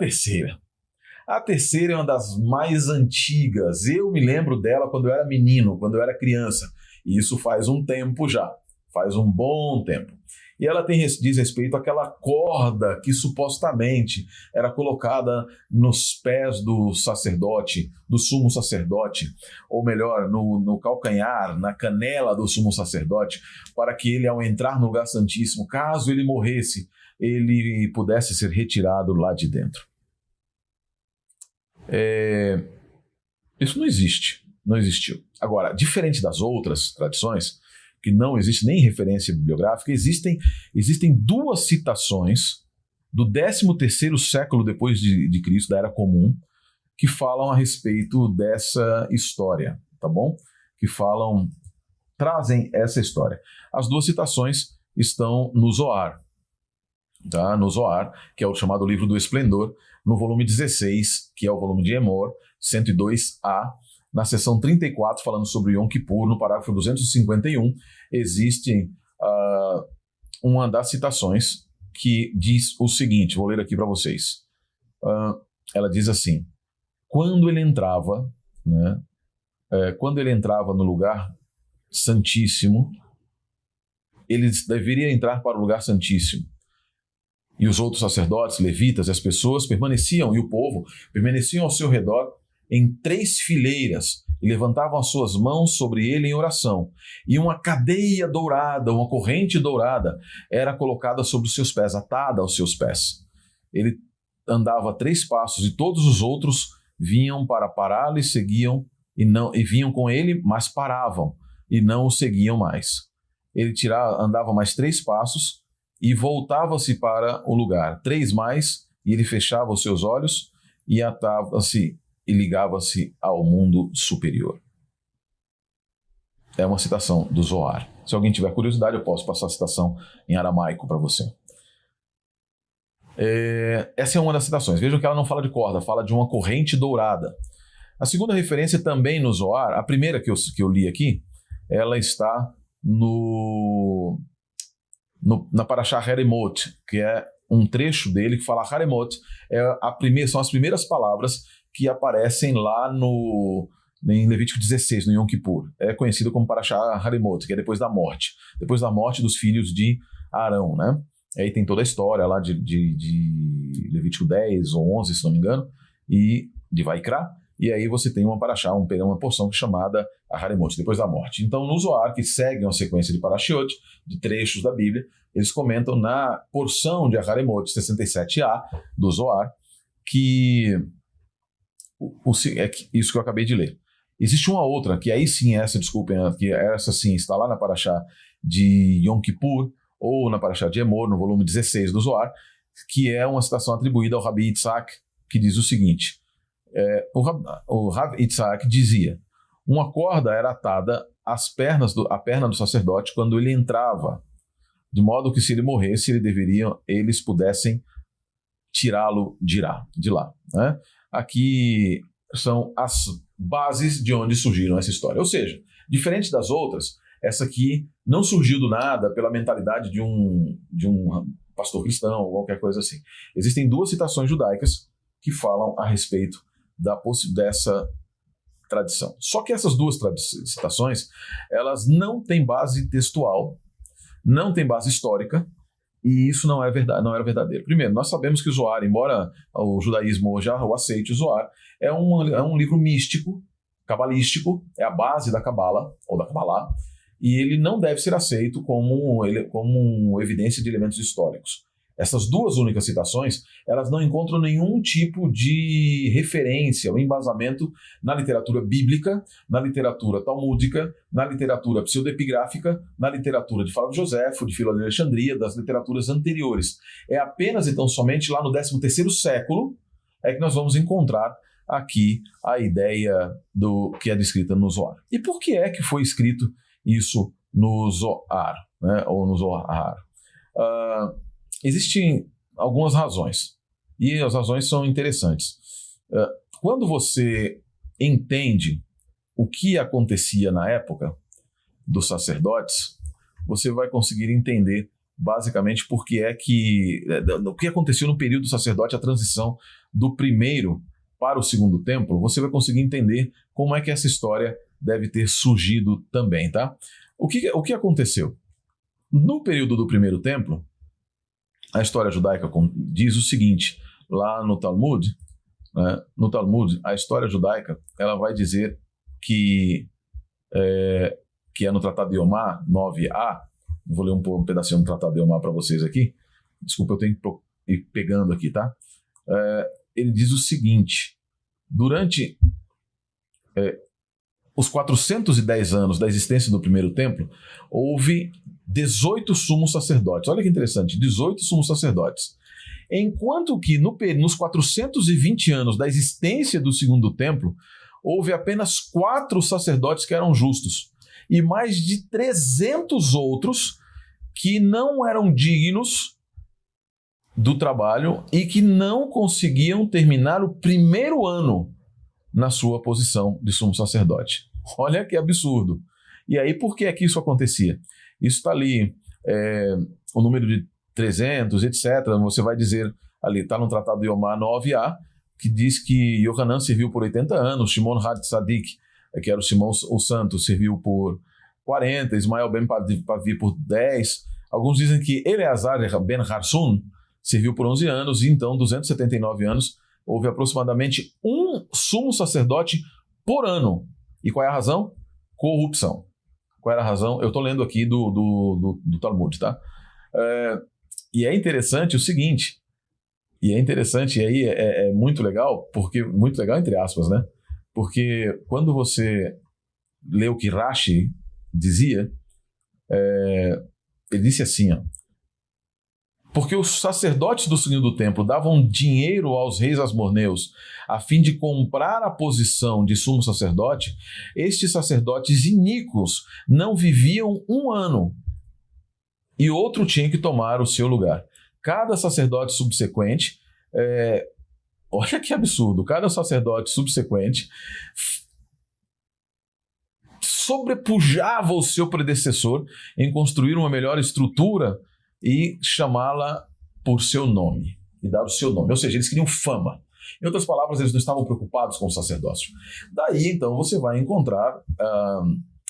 Terceira. A terceira é uma das mais antigas. Eu me lembro dela quando eu era menino, quando eu era criança. E isso faz um tempo já. Faz um bom tempo. E ela diz respeito àquela corda que supostamente era colocada nos pés do sacerdote, do sumo sacerdote, ou melhor, no calcanhar, na canela do sumo sacerdote, para que ele, ao entrar no lugar santíssimo, caso ele morresse, ele pudesse ser retirado lá de dentro. Isso não existe, não existiu. Agora, diferente das outras tradições, que não existe nem referência bibliográfica, existem duas citações do 13º século depois de Cristo, da Era Comum, que falam a respeito dessa história, tá bom? Trazem essa história. As duas citações estão no Zohar, tá? No Zohar, que é o chamado Livro do Esplendor, no volume 16, que é o volume de Emor, 102a, na seção 34, falando sobre Yom Kippur, no parágrafo 251, existe uma das citações que diz o seguinte, vou ler aqui para vocês. Ela diz assim, quando ele entrava no lugar santíssimo, ele deveria entrar para o lugar santíssimo. E os outros sacerdotes, levitas e as pessoas permaneciam, e o povo permaneciam ao seu redor em 3 fileiras e levantavam as suas mãos sobre ele em oração. E uma cadeia dourada, uma corrente dourada era colocada sobre os seus pés, atada aos seus pés. Ele andava 3 passos e todos os outros vinham para pará-lo e seguiam, e vinham com ele, mas paravam e não o seguiam mais. Ele andava mais 3 passos e voltava-se para o lugar. 3 mais, e ele fechava os seus olhos e atava-se e ligava-se ao mundo superior. É uma citação do Zohar. Se alguém tiver curiosidade, eu posso passar a citação em aramaico para você. Essa é uma das citações. Vejam que ela não fala de corda, fala de uma corrente dourada. A segunda referência também no Zohar, a primeira que eu li aqui, ela está na Parashá Haremot, que é um trecho dele que fala Haremot, são as primeiras palavras que aparecem lá em Levítico 16, no Yom Kippur. É conhecido como Parashá Haremot, que é depois da morte dos filhos de Arão, né? Aí tem toda a história lá de Levítico 10 ou 11, se não me engano, e de Vaikra, e aí você tem uma Parashá, uma porção chamada Haremot, depois da morte. Então, no Zohar, que segue uma sequência de Parashiot, de trechos da Bíblia, eles comentam na porção de Haremot 67a do Zohar, que isso que eu acabei de ler. Existe uma outra, que aí sim, que essa sim está lá na Parashá de Yom Kippur, ou na Parashá de Emor, no volume 16 do Zohar, que é uma citação atribuída ao Rabi Yitzhak, que diz o seguinte, o Rav Yitzhak dizia, uma corda era atada à perna do sacerdote quando ele entrava, de modo que se ele morresse, eles pudessem tirá-lo de lá, né? Aqui são as bases de onde surgiram essa história. Ou seja, diferente das outras, essa aqui não surgiu do nada pela mentalidade de um pastor cristão ou qualquer coisa assim. Existem 2 citações judaicas que falam a respeito dessa tradição. Só que essas 2 citações, elas não têm base textual, não têm base histórica, e isso não era verdadeiro. Primeiro, nós sabemos que o Zohar, embora o judaísmo já o aceite, o Zohar é um livro místico, cabalístico, é a base da Cabala, ou da Cabalá, e ele não deve ser aceito como evidência de elementos históricos. Essas 2 únicas citações, elas não encontram nenhum tipo de referência ou embasamento na literatura bíblica, na literatura talmúdica, na literatura pseudepigráfica, na literatura de Flávio Joséfo, de Filo de Alexandria, das literaturas anteriores. É apenas, então, somente lá no 13º século é que nós vamos encontrar aqui a ideia do que é descrita no Zohar. E por que é que foi escrito isso no Zohar, né, ou no Zohar? Existem algumas razões, e as razões são interessantes. Quando você entende o que acontecia na época dos sacerdotes, você vai conseguir entender basicamente o que aconteceu no período do sacerdote, a transição do primeiro para o segundo templo, você vai conseguir entender como é que essa história deve ter surgido também, tá? O que aconteceu? No período do primeiro templo, a história judaica diz o seguinte, lá no Talmud, né, a história judaica, ela vai dizer que é no Tratado de Yomá 9a, vou ler um pedacinho do Tratado de Yomá para vocês aqui, desculpa, eu tenho que ir pegando aqui, tá? Ele diz o seguinte, durante os 410 anos da existência do primeiro templo, houve 18 sumos sacerdotes. Olha que interessante, 18 sumos sacerdotes. Enquanto que nos 420 anos da existência do segundo templo, houve apenas 4 sacerdotes que eram justos e mais de 300 outros que não eram dignos do trabalho e que não conseguiam terminar o primeiro ano na sua posição de sumo sacerdote. Olha que absurdo. E aí, por que é que isso acontecia? Isso está ali, o número de 300, etc. Você vai dizer ali, está no Tratado de Yomá 9a, que diz que Yohanan serviu por 80 anos, Shimon Hatzadik, que era o Simão o Santo, serviu por 40, Ismael ben Pavi por 10. Alguns dizem que Eleazar ben Harsun serviu por 11 anos, e então 279 anos, houve aproximadamente um sumo sacerdote por ano. E qual é a razão? Corrupção. Qual era a razão? Eu estou lendo aqui do Talmud, tá? E é interessante o seguinte, e aí é muito legal, porque muito legal entre aspas, né? Porque quando você lê o que Rashi dizia, ele disse assim, ó, porque os sacerdotes do segundo templo davam dinheiro aos reis asmoneus a fim de comprar a posição de sumo sacerdote, estes sacerdotes iníquos não viviam um ano e outro tinha que tomar o seu lugar. Cada sacerdote subsequente, olha que absurdo, cada sacerdote subsequente sobrepujava o seu predecessor em construir uma melhor estrutura e chamá-la por seu nome, e dar o seu nome. Ou seja, eles queriam fama. Em outras palavras, eles não estavam preocupados com o sacerdócio. Daí, então, você vai encontrar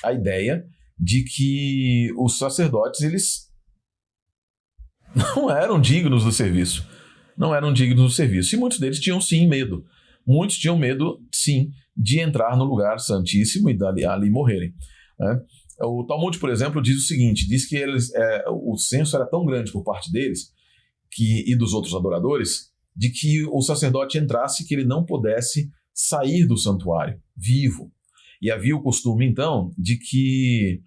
a ideia de que os sacerdotes, eles não eram dignos do serviço. Não eram dignos do serviço. E muitos deles tinham, sim, medo. Muitos tinham medo, sim, de entrar no lugar santíssimo e ali morrerem, né? O Talmud, por exemplo, diz o seguinte, diz que o senso era tão grande por parte deles e dos outros adoradores, de que o sacerdote entrasse que ele não pudesse sair do santuário vivo. E havia o costume, então, de que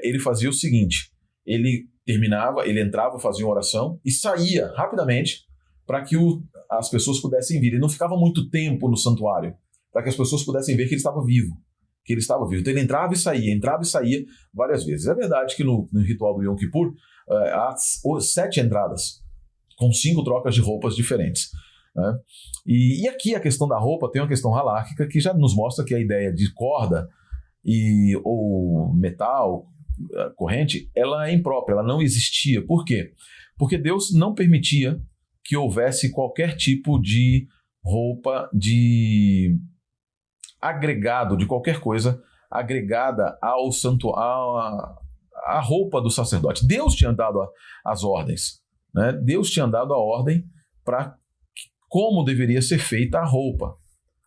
ele fazia o seguinte, ele entrava, fazia uma oração e saía rapidamente para que as pessoas pudessem vir. Ele não ficava muito tempo no santuário, para que as pessoas pudessem ver que ele estava vivo. Então ele entrava e saía várias vezes. É verdade que no ritual do Yom Kippur há 7 entradas, com 5 trocas de roupas diferentes, né? E aqui a questão da roupa tem uma questão halárquica que já nos mostra que a ideia de corda ou metal, corrente, ela é imprópria, ela não existia. Por quê? Porque Deus não permitia que houvesse qualquer tipo de roupa agregado, de qualquer coisa agregada ao à roupa do sacerdote. Deus tinha dado as ordens, né? Deus tinha dado a ordem para como deveria ser feita a roupa,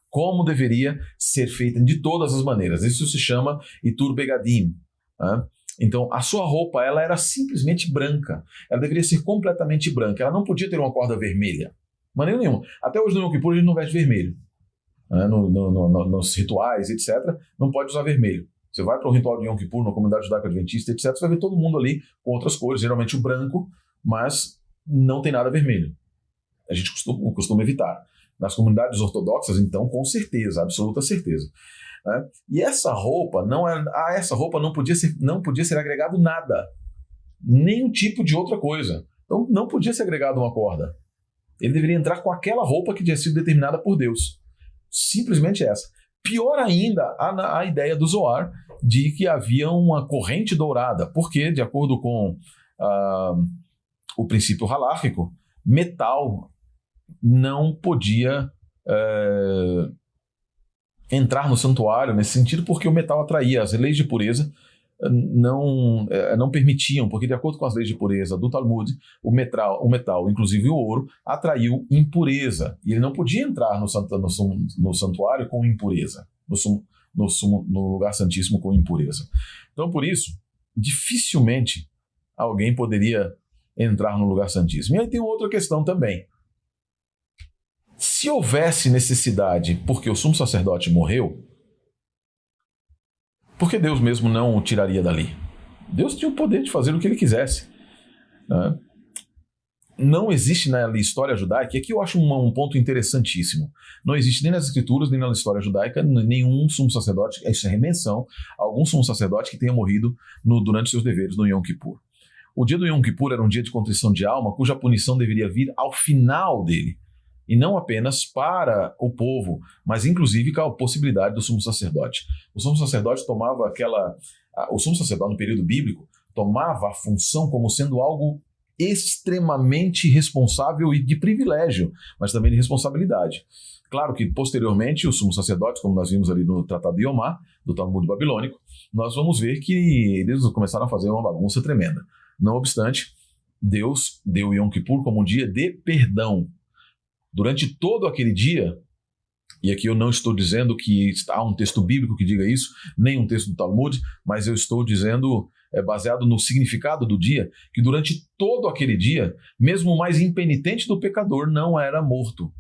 como deveria ser feita de todas as maneiras. Isso se chama Itur Begadim, né? Então, a sua roupa ela era simplesmente branca. Ela deveria ser completamente branca. Ela não podia ter uma corda vermelha. De maneira nenhuma. Até hoje no Yom Kippur a gente não veste vermelho. Nos rituais, etc., não pode usar vermelho. Você vai para o ritual de Yom Kippur, na comunidade judaica adventista, etc., você vai ver todo mundo ali com outras cores, geralmente o branco, mas não tem nada vermelho. A gente costuma evitar. Nas comunidades ortodoxas, então, com certeza, absoluta certeza. Né? E essa roupa não podia ser agregado nada, nenhum tipo de outra coisa. Então não podia ser agregado uma corda. Ele deveria entrar com aquela roupa que tinha sido determinada por Deus. Simplesmente essa. Pior ainda, a ideia do Zohar de que havia uma corrente dourada, porque, de acordo com o princípio halárquico, metal não podia entrar no santuário nesse sentido, porque o metal atraía. As leis de pureza não permitiam, porque de acordo com as leis de pureza do Talmud, o metal, inclusive o ouro, atraiu impureza, e ele não podia entrar no santuário com impureza, no lugar santíssimo com impureza. Então, por isso, dificilmente alguém poderia entrar no lugar santíssimo. E aí tem outra questão também. Se houvesse necessidade, porque o sumo sacerdote morreu, por que Deus mesmo não o tiraria dali? Deus tinha o poder de fazer o que ele quisesse. Né? Não existe na história judaica, e aqui eu acho um ponto interessantíssimo, não existe nem nas escrituras, nem na história judaica, nenhum sumo sacerdote, isso é remensão, algum sumo sacerdote que tenha morrido durante seus deveres no Yom Kippur. O dia do Yom Kippur era um dia de contrição de alma, cuja punição deveria vir ao final dele, e não apenas para o povo, mas inclusive com a possibilidade do sumo sacerdote. O sumo sacerdote o sumo sacerdote no período bíblico tomava a função como sendo algo extremamente responsável e de privilégio, mas também de responsabilidade. Claro que posteriormente os sumos sacerdotes, como nós vimos ali no Tratado de Yomá, do Talmud babilônico, nós vamos ver que eles começaram a fazer uma bagunça tremenda. Não obstante, Deus deu Yom Kippur como um dia de perdão. Durante todo aquele dia, e aqui eu não estou dizendo que há um texto bíblico que diga isso, nem um texto do Talmud, mas eu estou dizendo, baseado no significado do dia, que durante todo aquele dia, mesmo o mais impenitente do pecador não era morto.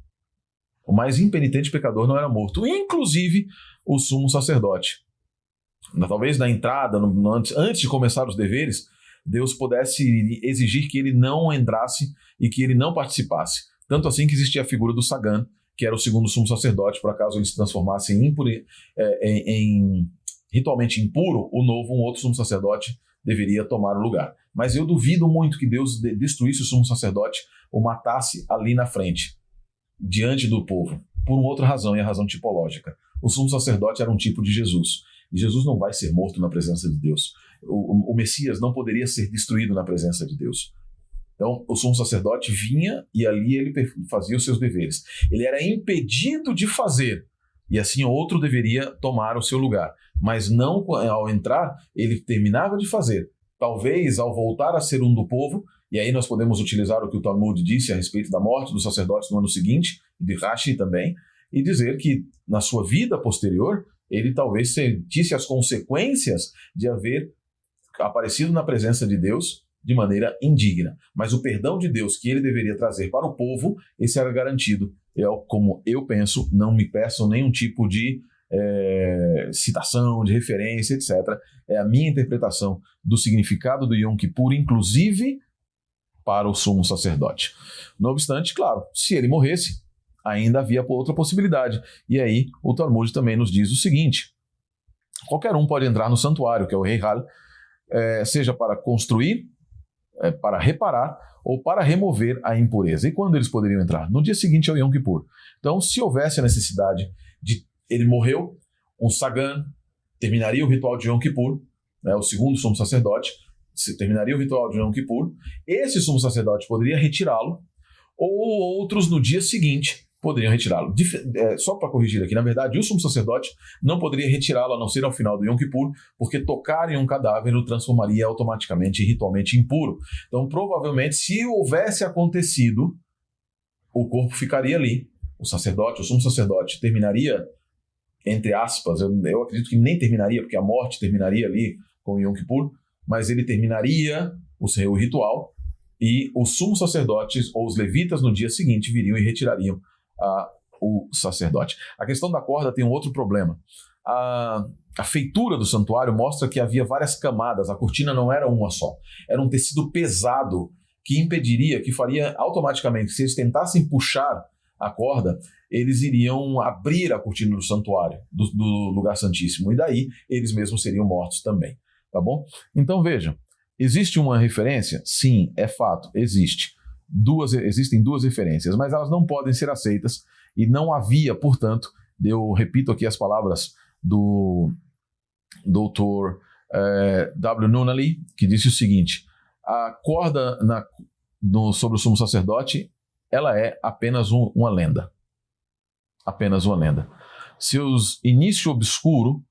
O mais impenitente pecador não era morto, inclusive o sumo sacerdote. Talvez na entrada, antes de começar os deveres, Deus pudesse exigir que ele não entrasse e que ele não participasse. Tanto assim que existia a figura do Sagan, que era o segundo sumo sacerdote, por acaso ele se transformasse em ritualmente impuro, um outro sumo sacerdote deveria tomar o lugar. Mas eu duvido muito que Deus destruísse o sumo sacerdote ou matasse ali na frente, diante do povo, por uma outra razão, e a razão tipológica. O sumo sacerdote era um tipo de Jesus, e Jesus não vai ser morto na presença de Deus. O Messias não poderia ser destruído na presença de Deus. Então, o sumo sacerdote vinha e ali ele fazia os seus deveres. Ele era impedido de fazer, e assim outro deveria tomar o seu lugar. Mas não ao entrar, ele terminava de fazer. Talvez ao voltar a ser um do povo, e aí nós podemos utilizar o que o Talmud disse a respeito da morte dos sacerdotes no ano seguinte, de Rashi também, e dizer que na sua vida posterior, ele talvez sentisse as consequências de haver aparecido na presença de Deus de maneira indigna. Mas o perdão de Deus que ele deveria trazer para o povo, esse era garantido. Como eu penso, não me peçam nenhum tipo de citação, de referência, etc. É a minha interpretação do significado do Yom Kippur, inclusive para o sumo sacerdote. Não obstante, claro, se ele morresse, ainda havia outra possibilidade. E aí o Talmud também nos diz o seguinte: qualquer um pode entrar no santuário, que é o Heihal, seja para construir, para reparar ou para remover a impureza. E quando eles poderiam entrar? No dia seguinte ao Yom Kippur. Então, se houvesse a necessidade de... Ele morreu, um Sagan terminaria o ritual de Yom Kippur, o segundo sumo sacerdote, terminaria o ritual de Yom Kippur, esse sumo sacerdote poderia retirá-lo, ou outros no dia seguinte poderiam retirá-lo. Só para corrigir aqui, na verdade, o sumo sacerdote não poderia retirá-lo a não ser ao final do Yom Kippur, porque tocar em um cadáver o transformaria automaticamente e ritualmente impuro. Então, provavelmente, se houvesse acontecido, o corpo ficaria ali. O sumo sacerdote terminaria, entre aspas, eu acredito que nem terminaria, porque a morte terminaria ali com o Yom Kippur, mas ele terminaria o seu ritual, e os sumos sacerdotes ou os levitas no dia seguinte viriam e retirariam o sacerdote. A questão da corda tem um outro problema. A feitura do santuário mostra que havia várias camadas, a cortina não era uma só, era um tecido pesado que impediria, que faria automaticamente, se eles tentassem puxar a corda, eles iriam abrir a cortina do santuário, do lugar santíssimo, e daí eles mesmos seriam mortos também, tá bom? Então vejam, existe uma referência? Sim, é fato, existe. Existem duas referências, mas elas não podem ser aceitas e não havia, portanto, eu repito aqui as palavras do Dr. W. Nunnally, que disse o seguinte: a corda sobre o sumo sacerdote, ela é apenas uma lenda. Apenas uma lenda. Seus início obscuro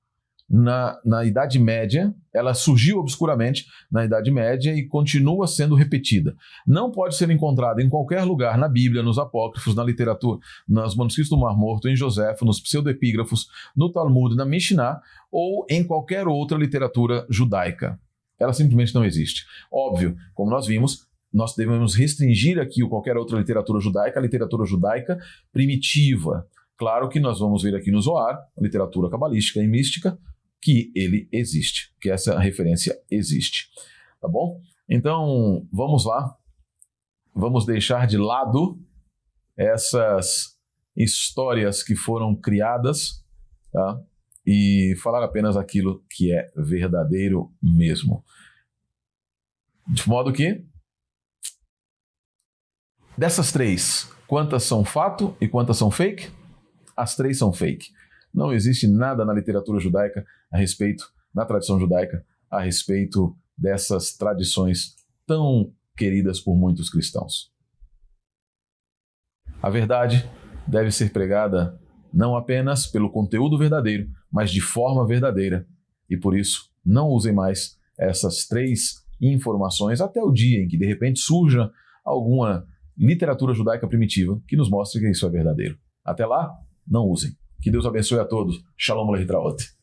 na Idade Média, ela surgiu obscuramente na Idade Média e continua sendo repetida. Não pode ser encontrada em qualquer lugar na Bíblia, nos apócrifos, na literatura, nos manuscritos do Mar Morto, em Joséfo, nos pseudoepígrafos, no Talmud, na Mishnah ou em qualquer outra literatura judaica. Ela simplesmente não existe. Óbvio, como nós vimos, nós devemos restringir aqui qualquer outra literatura judaica, a literatura judaica primitiva. Claro que nós vamos ver aqui no Zohar, a literatura cabalística e mística, que ele existe, que essa referência existe. Tá bom? Então, vamos lá. Vamos deixar de lado essas histórias que foram criadas, tá? E falar apenas aquilo que é verdadeiro mesmo. De modo que, dessas três, quantas são fato e quantas são fake? As três são fake. Não existe nada na literatura judaica a respeito, na tradição judaica, a respeito dessas tradições tão queridas por muitos cristãos. A verdade deve ser pregada não apenas pelo conteúdo verdadeiro, mas de forma verdadeira. E por isso, não usem mais essas três informações até o dia em que, de repente, surja alguma literatura judaica primitiva que nos mostre que isso é verdadeiro. Até lá, não usem. Que Deus abençoe a todos. Shalom Lehitraot.